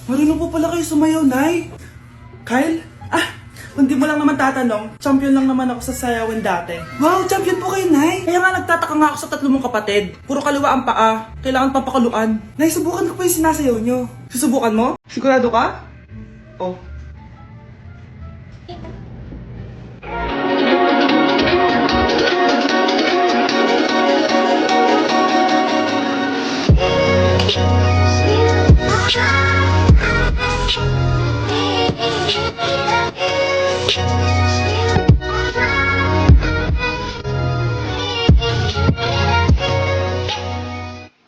Marunong po pala kayo sumayaw, Nay. Kyle? Kung di mo lang naman tatanong, champion lang naman ako sa sayawan dati. Wow, champion po kayo, Nay. Kaya nga nagtataka nga ako sa tatlo mong kapatid. Puro kaliwa ang paa. Kailangan papakaluan. Nay, subukan ko pa yung sinasayaw nyo. Susubukan mo? Sigurado ka? Oh.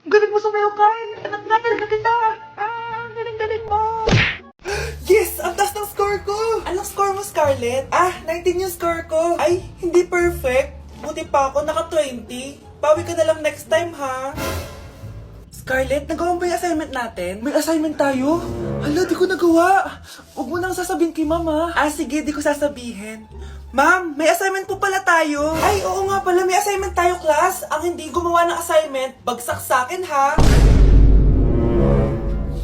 Galing mo sumayaw, Kyle! Anak na, talaga kita! Galing mo! Yes! Ang taas ng score ko! Anong score mo, Scarlett? 19 yung score ko. Ay, hindi perfect. Buti pa ako, naka 20. Bawi ka na lang next time, ha? Scarlett, nagawa mo ba yung assignment natin? May assignment tayo? Hala, di ko nagawa. Huwag mo nang sasabihin kay Mama. Sige, di ko sasabihin. Ma'am, may assignment po pala tayo. Ay, oo nga pala, may assignment tayo, class. Ang hindi gumawa ng assignment, bagsak sa akin, ha?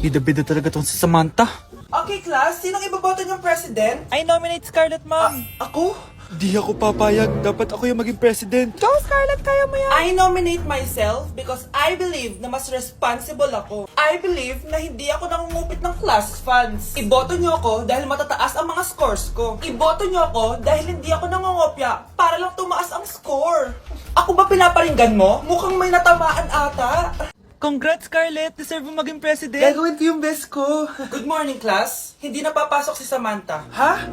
Bida-bida talaga tong si Samantha. Okay, class, sinong iboboto niyong president? I nominate Scarlett, ma'am. Ako? Di ako papayag. Dapat ako yung maging president. Go, Scarlett, kaya mo yan. I nominate myself because I believe na mas responsible ako. I believe na hindi ako nangungupit ng class funds. Iboto niyo ako dahil matataas ang mga scores ko. Iboto niyo ako dahil hindi ako nangungopya para lang tumaas ang score. Ako ba pinaparinggan mo? Mukhang may natamaan ata. Congrats, Scarlett! Deserve mo maging president! Gagawin ko yung best ko! Good morning, class! Hindi na papasok si Samantha. Ha?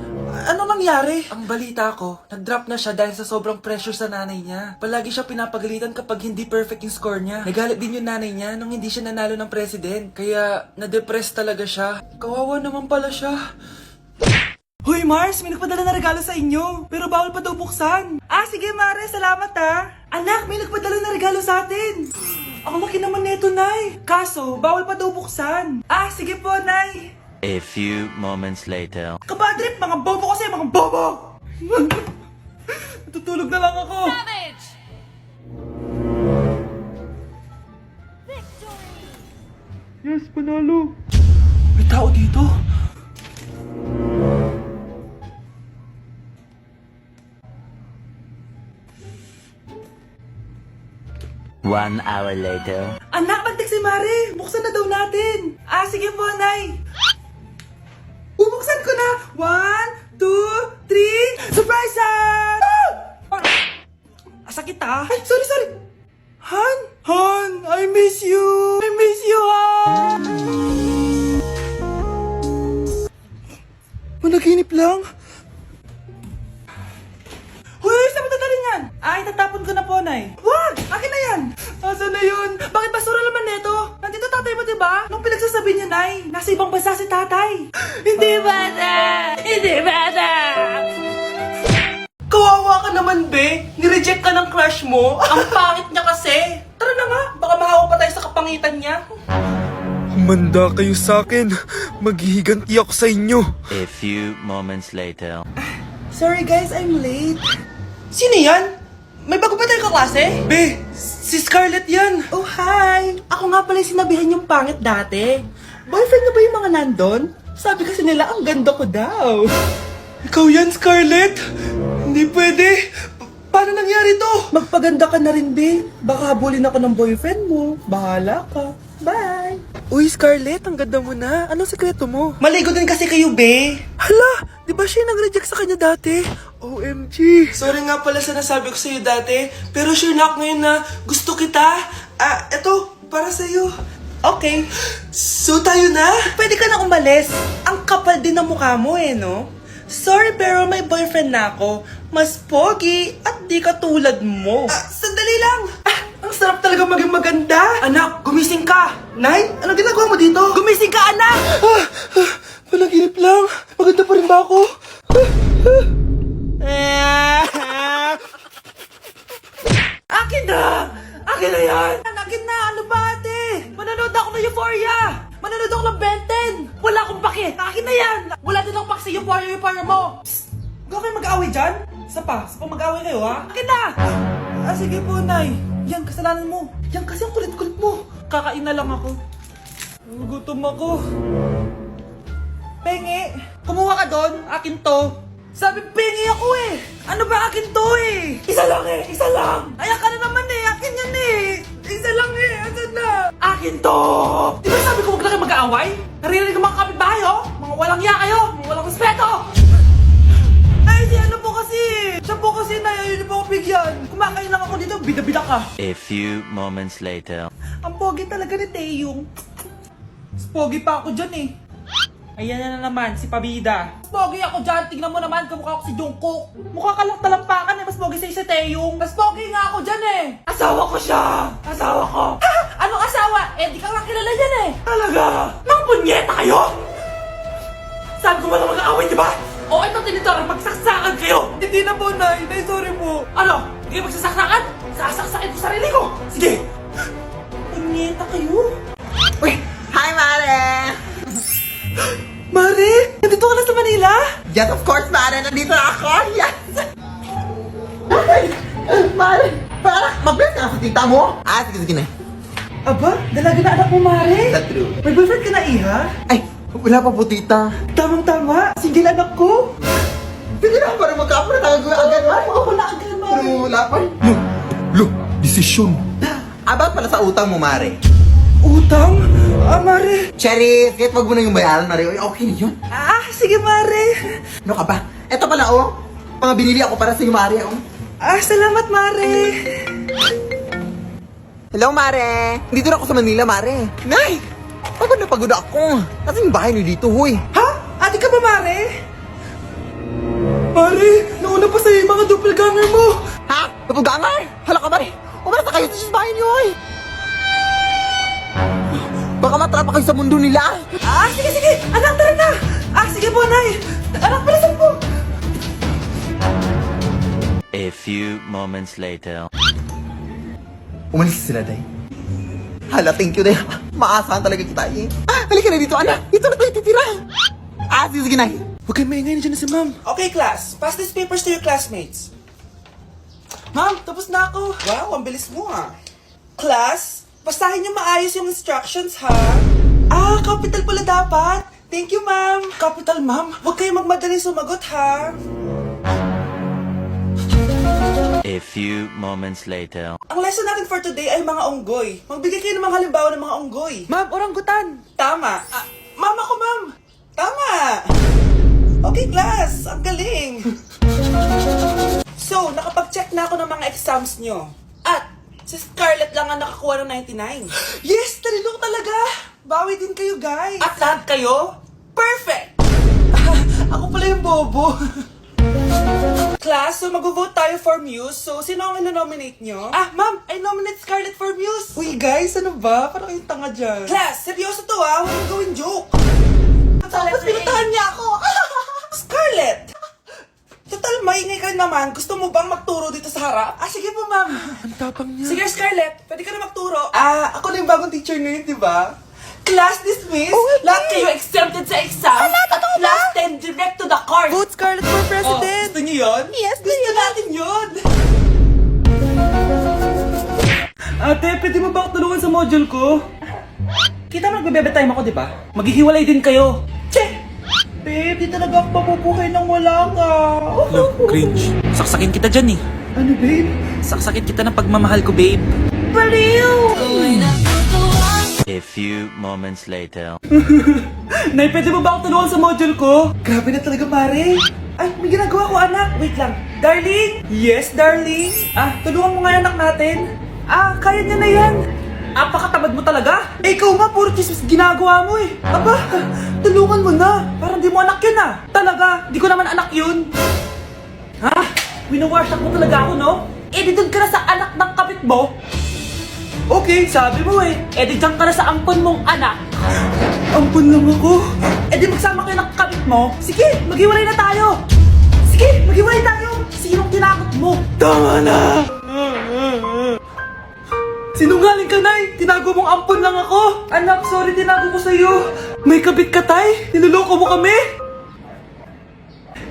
Ano nangyari? Ang balita ko, nag-drop na siya dahil sa sobrang pressure sa nanay niya. Palagi siya pinapagalitan kapag hindi perfect yung score niya. Nagalit din yung nanay niya nung hindi siya nanalo ng president. Kaya, na-depress talaga siya. Kawawa naman pala siya. Hoy Mars, may nagpadala na regalo sa inyo. Pero bawal pa daw buksan. Sige Mare, salamat Anak, may nagpadala na regalo sa atin. Ang laki naman neto, Nay. Kaso, bawal pa daw buksan. Sige po, Nay. A few moments later. Kabadrip, mga bobo kasi, mga bobo! Tutulog na lang ako. Savage! Yes, panalo. May tao dito. One hour later. Anak, magtik si Mare. Buksan na daw natin. Sige po, Nay. Bubuksan ko na. 1, 2, 3. Surprise! Sakit Ay, sorry. Han, I miss you. Han. Managinip lang. Hoy, saan mo dadalhin yan? Itatapon ko na po, Nay. Wag! Akin na yan! Asan na yun? Bakit basura naman neto? Nandito tatay mo, diba? Nung pinagsasabi niya, Nay, nasa ibang bansa si tatay. Hindi bata! Kawawa ka naman, be. Nireject ka ng crush mo. Ang pangit niya kasi. Tara na nga, baka mahawa pa tayo sa kapangitan niya. Humanda kayo sa akin. Maghihiganti ako sa inyo. A few moments later. Sorry guys, I'm late. Sino yan? May bago ba tayo kaklase? Be, si Scarlett yan. Oh, hi. Ako nga pala yung sinabihan yung pangit dati. Boyfriend na ba yung mga nandun? Sabi kasi nila, ang ganda ko daw. Ikaw yan, Scarlett? Hindi pwede. Paano nangyari to? Magpaganda ka na rin, be. Baka habulin ako ng boyfriend mo. Bahala ka. Bye. Uy, Scarlett, ang ganda mo na. Anong sekreto mo? Maligo din kasi kayo, be. Hala, di ba siya nag-reject sa kanya dati? OMG. Sorry nga pala sa nasabi ko sa'yo dati, pero sure na ako ngayon na gusto kita. Eto, para sa'yo. Okay. So tayo na? Pwede ka na umalis. Ang kapal din ng mukha mo no? Sorry pero may boyfriend na ako. Mas pogi at di katulad mo. Sandali lang. Ang sarap talaga maging maganda. Anak, gumising ka. Nay, ano ginagawa mo dito? Gumising ka, anak! Panaginip lang. Maganda pa rin ba ako? Akin na! Akin na yan! Akin na! Ano ba, ate? Manonood ako ng Euphoria! Manonood ako ng Ben 10! Wala akong pake! Akin na yan! Wala din akong pake sa Euphoria mo! Psst! Huwag kayo mag-away dyan? Isa pa mag-away kayo, ha? Akin na! Sige po, Nay. Yan, kasalanan mo. Yan kasi ang kulit-kulit mo. Kakain na lang ako. Gutom ako. Pengi! Kumuha ka doon, akin to. Sabi, pengi ako eh! Ano ba akin to eh? Isa lang eh, isa lang! Ayan ka na naman eh, akin yan eh! Isa lang eh, asan na? Akin to! Di ba sabi ko huwag lang kayo mag-aaway? Naririnig ang mga kapitbahay oh! Mga walang iya kayo! Mga walang respeto! Ay, si ano po kasi! Siya po kasi na, ayaw niyo po ako bigyan! Kumakain lang ako dito, bida-bida ka! A few moments later. Ang pogi talaga ni Taeyong. Mas pogi pa ako dyan eh. Ayan na naman, si Pabida. Mas pogi ako dyan, tignan mo naman, kamukha ako si Jungkook. Mukha ka lang talampakan eh, mas pogi sa'yo si Taeyong. Mas pogi nga ako dyan eh. Asawa ko siya! Asawa ko! Ha? Anong asawa? Eh, di ka nga kilala yan eh. Talaga? Mga punyeta kayo? Sabi ko wala mag-aaway, di ba? O, ito tinitorong, magsaksakan kayo! Hindi na po, Nay. Nay, sorry po. Ano? Hindi kayo magsasaksakan? Sasaksakin ko sarili ko! Sige! Punyeta kayo? Uy! Hi, Mare! Mare! Nandito ka na sa Manila? Yes, of course, Mare! Nandito na ako! Yes! Ay! Mare! Para mag-bless ka na sa tita mo? Ah, sige na. Aba, dalaga na anak mo, Mare. That's true. May boyfriend ka na, Iha? Ay! Wala pa po, tita. Tamang-tama, single anak ko. Pwede na para magkapura tayo agad, Mare. Ako na agad, Mare. Pero wala pa. Lo! Desisyon. About pala sa utang mo, Mare. Utang? Ah, Mare. Cherry, kahit wag mo na yung bayaran, Mare. Okay na yun. Ah, sige, Mare. Ano ka ba? Eto pala, oh. Mga binili ako para sa iyo, Mare, oh. Ah, salamat, Mare. Hello, Mare. Dito na ako sa Manila, Mare. Nay! Pagod na pagod ako. Kasi yung bahay niyo dito, huy. Ha? Ate ka ba, Mare? Mare, nauna pa sa'yo yung mga doppelganger mo. Ha? Napugangar? Hala ka, Mare. Umalas na kayo sa bahay niyo, huy. Baka matrapa kayo sa mundo nila. Ah, sige. Anak, tara na. Ah, sige po, Nay. Anak, palasan po. A few moments later. Umalis sila, Day. Hala, thank you, Day. Maasahan talaga kita, eh. Ah, halika na dito, anak. Dito na tayo titira. Ah, sige na. Huwag kayong maingay, nandiyan na si ma'am. Okay, class. Pass these papers to your classmates. Ma'am, tapos na ako. Wow, ang bilis mo ah. Class, basahin niyo maayos yung instructions ha. Ah, capital pala dapat. Thank you, ma'am. Capital, ma'am. Huwag kayong magmadaling sumagot ha. A few moments later. Ang lesson natin for today ay mga unggoy. Magbigay kayo ng mga halimbawa ng mga unggoy. Ma'am, oranggutan. Tama. Ah, ma'am ako, ma'am. Tama. Okay, class. Ang galing. So, nakapag-check na ako ng mga exams nyo. At, si Scarlett lang ang nakakuha ng 99. Yes! Talino talaga! Bawi din kayo, guys. At lahat kayo, perfect! Ako pala yung bobo. Class, so mag-vote tayo for Muse. So, sino ang ino-nominate nyo? Ah, ma'am, I nominate Scarlett for Muse. Uy, guys, ano ba? Parang yung tanga dyan. Class, seryoso to ha. Huwag mong gawin joke. Tapos pinuntahan niya ako. Scarlett! Total, maingay ka naman. Gusto mo bang magturo dito sa harap? Ah, sige po, ma'am. Ang tapang niya. Sige, Scarlett. Pwede ka na magturo. Ah, ako na yung bagong teacher ngayon, di ba? Class dismissed. Lahat kayo exempted sa exam. At class 10 direct to the court. Vote Scarlett for president! Gusto niyo yun? Yes, Gusto natin yun. Ate, pwede mo ba ako tulungan sa module ko? Kita mo nagbe-bebe time ako, di ba? Maghihiwalay din kayo. Che! Babe, di talaga ako mapupuhay nang wala ka. Cringe. Saksakin kita dyan eh. Ano, babe? Saksakin kita ng pagmamahal ko, babe. Baliw! A few moments later. Nay, pwede mo ba ako tulungan sa module ko? Grabe na talaga, Mare. Ay, may ginagawa ko, anak. Wait lang. Darling? Yes, darling? Ah, tulungan mo nga yung anak natin. Ah, kaya niya na yan. Apakatamad mo talaga. Eh, ikaw nga, puro chismis ginagawa mo eh. Aba, tulungan mo na. Parang di mo anak yun ah. Talaga, di ko naman anak yun. Ha? Winawarsak mo talaga ako, no? Eh, di doon ka na sa anak ng kapit mo. Okay, sabi mo eh. Eh, di dyan ka na sa ampon mong anak. Ampon lang ako. Eh, di magsama kayo ng kapit mo. Sige, maghiwalay na tayo. Sige, maghiwalay tayo. Sinong tinakot mo? Tama na. Sinungaling ka, Nay! Tinago mong ampon lang ako! Anak, sorry, tinago ko sa'yo! May kabit ka, Tay? Niloloko mo kami?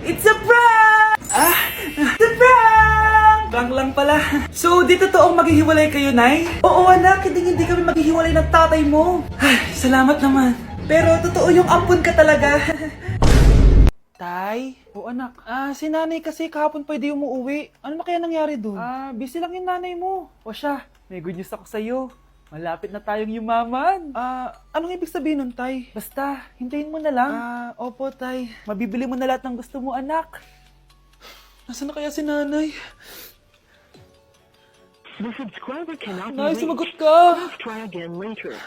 It's a prank! Ah, it's a prank! Prank lang pala. So, di totoong maghihiwalay kayo, Nay? Oo, anak, hindi kami maghihiwalay ng tatay mo. Ay, salamat naman. Pero totoo yung ampun ka talaga. Tay? O anak, si nanay kasi kahapon pwede umuwi. Ano na kaya nangyari doon? Busy lang yung nanay mo. O siya, may good news ako sa'yo. Malapit na tayong yumaman. Anong ibig sabihin nun, Tay? Basta, hintayin mo na lang. Opo, Tay. Mabibili mo na lahat ng gusto mo, anak. Nasaan na kaya si nanay? The subscriber cannot be Nay, reached. sumagot ka! Please try again later.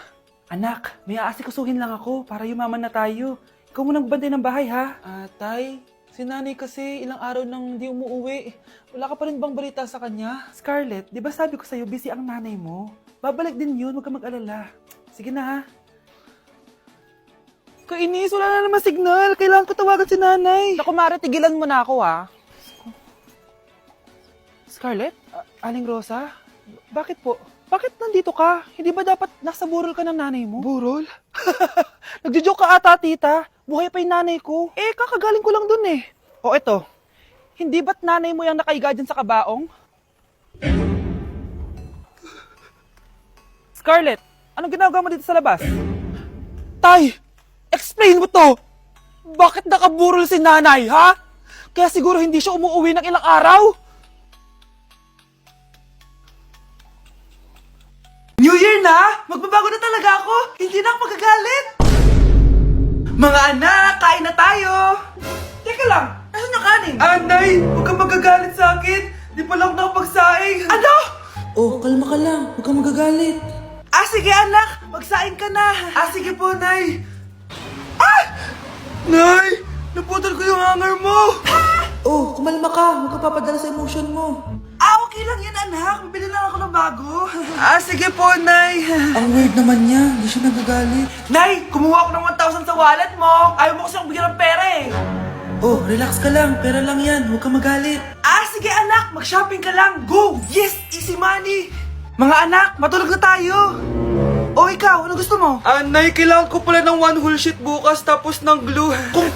Anak, may aasikasuhin lang ako para yumaman na tayo. Ikaw munang bantay ng bahay, ha? Tay, si nanay kasi ilang araw nang di umuwi. Wala ka pa rin bang balita sa kanya? Scarlett, di ba sabi ko sa'yo, busy ang nanay mo? Babalik din yun, huwag ka mag-alala. Sige na, ha? Kainis, wala na naman signal. Kailangan ko tawagan si nanay. Naku, Mare, tigilan mo na ako, ha? Scarlett? Aling Rosa? Bakit po? Bakit nandito ka? Hindi ba dapat nasa burol ka ng nanay mo? Burol? Nagjo-joke ka ata, tita. Buhay pa yung nanay ko. Kakagaling ko lang dun eh. O eto, hindi ba't nanay mo yung nakaiga dyan sa kabaong? Scarlett, anong ginagawa mo dito sa labas? Tay, explain mo to! Bakit nakaburol si nanay, ha? Kaya siguro hindi siya umuwi ng ilang araw? New Year na! Magbabago na talaga ako! Hindi na ako magagalit! Mga anak, kain na tayo! Teka lang, asan yung kanin? Nay! Huwag kang magagalit sa akin! Di pa lang nakapagsaing! Ano? Oh, kalma ka lang. Huwag kang magagalit. Sige anak! Magsaing ka na! Sige po, Nay! Nay! Naputol ko yung hanger mo! Oh, kumalma ka. Huwag ka papadala sa emotion mo. Okay lang yan, anak. Bibili lang ako ng bago. Sige po, Nay. Ang weird naman niya. Hindi siya nagagalit. Nay, kumuha ako ng 1,000 sa wallet mo. Ayaw mo kasi akong bigyan ng pera eh. Oh, relax ka lang. Pera lang yan. Huwag ka magalit. Sige anak. Mag-shopping ka lang. Go! Yes! Easy money! Mga anak, matulog na tayo. Ikaw, ano gusto mo? Nay, kailangan ko pala ng one whole sheet bukas tapos ng glue. Kung